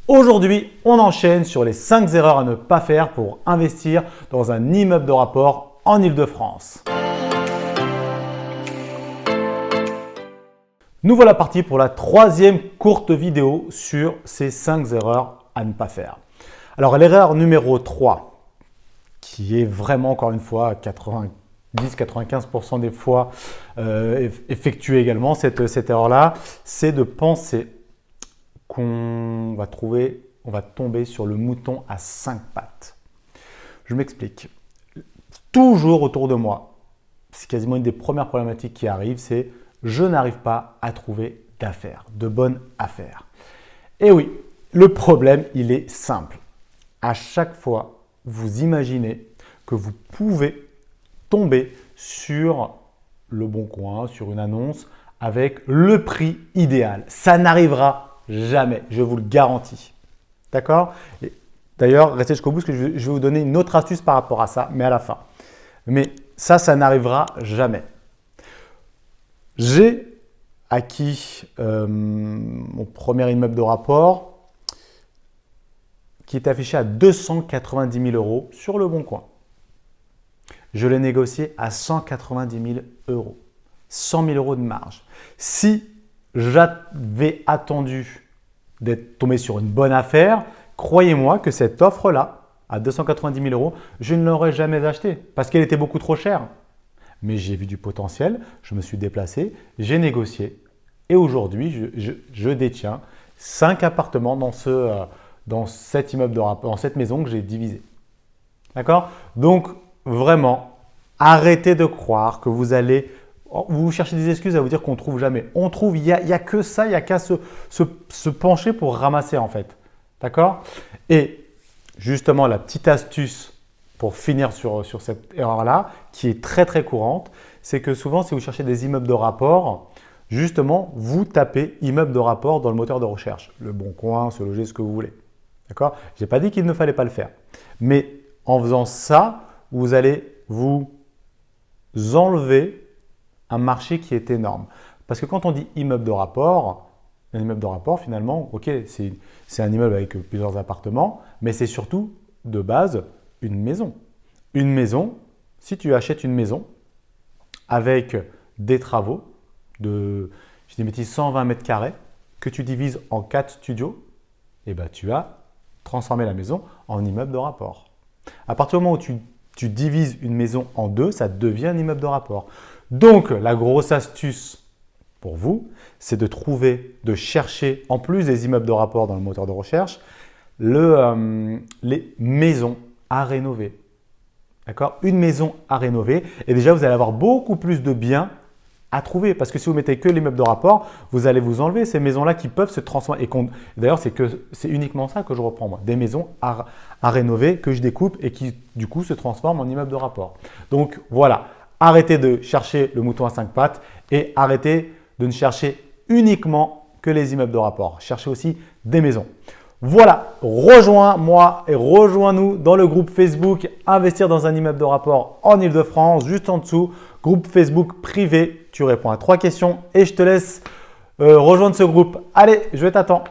Aujourd'hui, on enchaîne sur les 5 erreurs à ne pas faire pour investir dans un immeuble de rapport en Île-de-France. Nous voilà partis pour la 3e courte vidéo sur ces 5 erreurs à ne pas faire. Alors l'erreur numéro 3, qui est vraiment encore une fois 90-95% des fois effectuée également, cette erreur-là, c'est de penser qu'on va tomber sur le mouton à 5 pattes. Je m'explique. Toujours autour de moi, c'est quasiment une des premières problématiques qui arrivent, c'est je n'arrive pas à trouver d'affaires, de bonnes affaires. Et oui, le problème, il est simple. À chaque fois, vous imaginez que vous pouvez tomber sur le bon coin, sur une annonce avec le prix idéal. Ça n'arrivera jamais, je vous le garantis. D'accord? D'ailleurs, restez jusqu'au bout parce que je vais vous donner une autre astuce par rapport à ça, mais à la fin. Mais ça n'arrivera jamais. J'ai acquis mon premier immeuble de rapport qui est affiché à 290 000 € sur le bon coin. Je l'ai négocié à 190 000 €, 100 000 € de marge. Si j'avais attendu d'être tombé sur une bonne affaire, croyez-moi que cette offre-là, à 290 000 €, je ne l'aurais jamais achetée parce qu'elle était beaucoup trop chère. Mais j'ai vu du potentiel, je me suis déplacé, j'ai négocié et aujourd'hui, je détiens 5 appartements dans cet immeuble de rapport, dans cette maison que j'ai divisée. D'accord? Donc, vraiment, arrêtez de croire que vous cherchez des excuses à vous dire qu'on ne trouve jamais. On trouve, il n'y a que ça, il n'y a qu'à se pencher pour ramasser en fait. D'accord? Et justement, la petite astuce pour finir sur cette erreur-là, qui est très très courante, c'est que souvent, si vous cherchez des immeubles de rapport, justement, vous tapez immeuble de rapport dans le moteur de recherche. Le Bon Coin, Se Loger, ce que vous voulez. D'accord? Je n'ai pas dit qu'il ne fallait pas le faire. Mais en faisant ça, vous allez vous enlever un marché qui est énorme. Parce que quand on dit immeuble de rapport, un immeuble de rapport, finalement, ok, c'est un immeuble avec plusieurs appartements, mais c'est surtout de base une maison. Une maison, si tu achètes une maison avec des travaux de, je dis une bêtise, 120 mètres carrés, que tu divises en 4 studios, et ben tu as transformé la maison en immeuble de rapport. À partir du moment où tu divises une maison en 2, ça devient un immeuble de rapport. Donc, la grosse astuce pour vous, c'est de chercher, en plus des immeubles de rapport dans le moteur de recherche, les maisons à rénover. D'accord? Une maison à rénover et déjà, vous allez avoir beaucoup plus de biens à trouver parce que si vous mettez que l'immeuble de rapport, vous allez vous enlever ces maisons-là qui peuvent se transformer. Et d'ailleurs, c'est uniquement ça que je reprends moi, des maisons à rénover que je découpe et qui du coup se transforment en immeuble de rapport. Donc voilà, arrêtez de chercher le mouton à 5 pattes et arrêtez de ne chercher uniquement que les immeubles de rapport. Cherchez aussi des maisons. Voilà, rejoins-moi et rejoins-nous dans le groupe Facebook Investir dans un immeuble de rapport en Île-de-France, juste en dessous, groupe Facebook privé. Tu réponds à 3 questions et je te laisse rejoindre ce groupe. Allez, je t'attends.